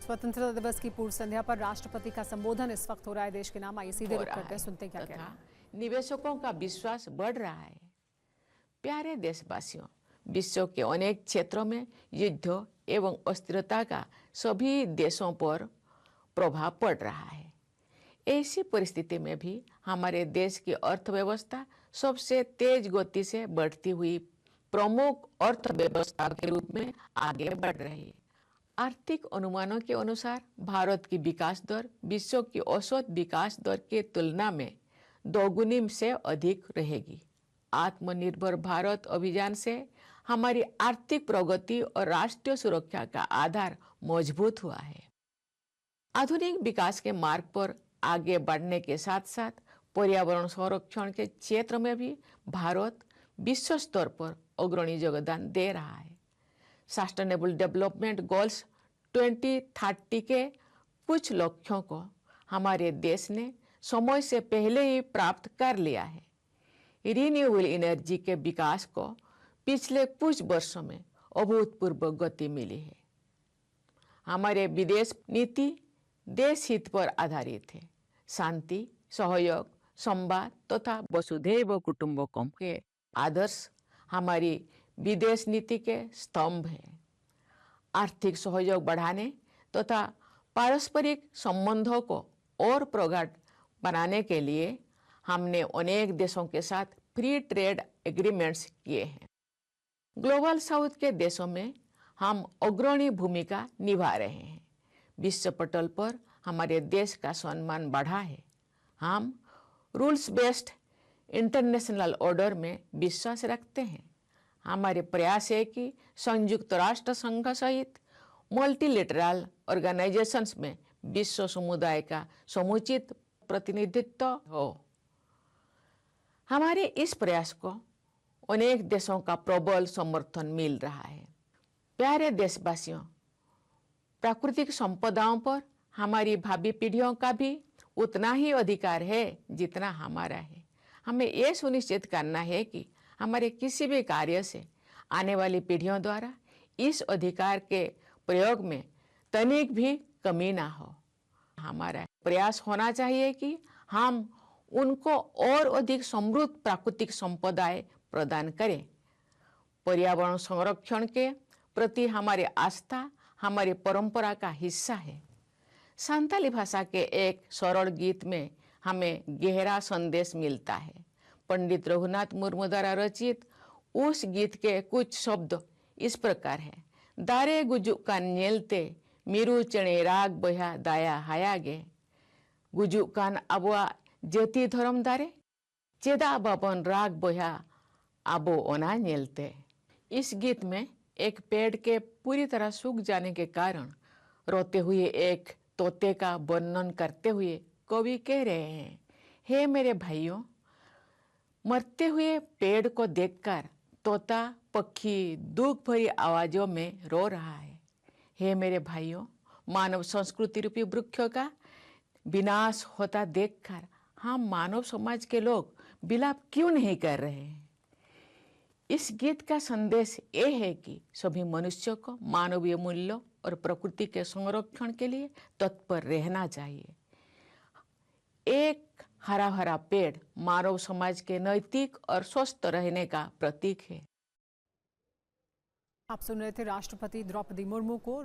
स्वतंत्रता दिवस की पूर्व संध्या पर राष्ट्रपति का संबोधन इस वक्त हो रहा है देश के नाम। आइए सीधे रुख करते हैं, सुनते क्या कह रहे हैं। निवेशकों का विश्वास बढ़ रहा है। प्यारे देशवासियों, विश्व के अनेक क्षेत्रों में युद्ध एवं अस्थिरता का सभी देशों पर प्रभाव पड़ रहा है। ऐसी परिस्थिति में भी हमारे देश की अर्थव्यवस्था सबसे तेज गति से बढ़ती हुई प्रमुख अर्थव्यवस्था के रूप में आगे बढ़ रही है। आर्थिक अनुमानों के अनुसार भारत की विकास दर विश्व की औसत विकास दर की तुलना में दोगुनी से अधिक रहेगी। आत्मनिर्भर भारत अभियान से हमारी आर्थिक प्रगति और राष्ट्रीय सुरक्षा का आधार मजबूत हुआ है। आधुनिक विकास के मार्ग पर आगे बढ़ने के साथ साथ पर्यावरण संरक्षण के क्षेत्र में भी भारत विश्व स्तर पर अग्रणी योगदान दे रहा है। सस्टेनेबल डेवलपमेंट गोल्स 2030 के कुछ लक्ष्यों को हमारे देश ने समय से पहले ही प्राप्त कर लिया है। रिन्यूएबल एनर्जी के विकास को पिछले कुछ वर्षों में अभूतपूर्व गति मिली है। हमारे विदेश नीति देश हित पर आधारित है। शांति, सहयोग, संवाद तथा वसुधैव कुटुंबकम के आदर्श हमारी विदेश नीति के स्तंभ हैं। आर्थिक सहयोग बढ़ाने तथा पारस्परिक संबंधों को और प्रगाढ़ बनाने के लिए हमने अनेक देशों के साथ फ्री ट्रेड एग्रीमेंट्स किए हैं। ग्लोबल साउथ के देशों में हम अग्रणी भूमिका निभा रहे हैं। विश्व पटल पर हमारे देश का सम्मान बढ़ा है। हम रूल्स बेस्ड इंटरनेशनल ऑर्डर में विश्वास रखते हैं। हमारे प्रयास है कि संयुक्त राष्ट्र संघ सहित मल्टीलेटरल ऑर्गेनाइजेशंस में विश्व समुदाय का समुचित प्रतिनिधित्व हो। हमारे इस प्रयास को अनेक देशों का प्रबल समर्थन मिल रहा है। प्यारे देशवासियों, प्राकृतिक संपदाओं पर हमारी भावी पीढ़ियों का भी उतना ही अधिकार है जितना हमारा है। हमें यह सुनिश्चित करना है कि हमारे किसी भी कार्य से आने वाली पीढ़ियों द्वारा इस अधिकार के प्रयोग में तनिक भी कमी ना हो। हमारा प्रयास होना चाहिए कि हम उनको और अधिक समृद्ध प्राकृतिक संपदाएं प्रदान करें। पर्यावरण संरक्षण के प्रति हमारी आस्था हमारी परंपरा का हिस्सा है। संताली भाषा के एक सरल गीत में हमें गहरा संदेश मिलता है। पंडित रघुनाथ मुर्मू द्वारा रचित उस गीत के कुछ शब्द इस प्रकार हैं। दारे गुजुकान नेलते मीरू चणे राग बहा दाया हायागे गुजुकान अबुआ जेती धर्म दारे चेदा बाबन राग बहा आबो ओना नेलते। इस गीत में एक पेड़ के पूरी तरह सूख जाने के कारण रोते हुए एक तोते का वर्णन करते हुए कवि कह रहे हैं, हे मेरे भाइयों, मरते हुए पेड़ को देखकर तोता पक्षी दुख भरी आवाजों में रो रहा है। हे मेरे भाइयों, मानव संस्कृति रूपी वृक्षों का विनाश होता देखकर हम मानव समाज के लोग विलाप क्यों नहीं कर रहे हैं। इस गीत का संदेश ये है कि सभी मनुष्यों को मानवीय मूल्यों और प्रकृति के संरक्षण के लिए तत्पर रहना चाहिए। एक हरा भरा पेड़ मानव समाज के नैतिक और स्वस्थ रहने का प्रतीक है। आप सुन रहे थे राष्ट्रपति द्रौपदी मुर्मू को।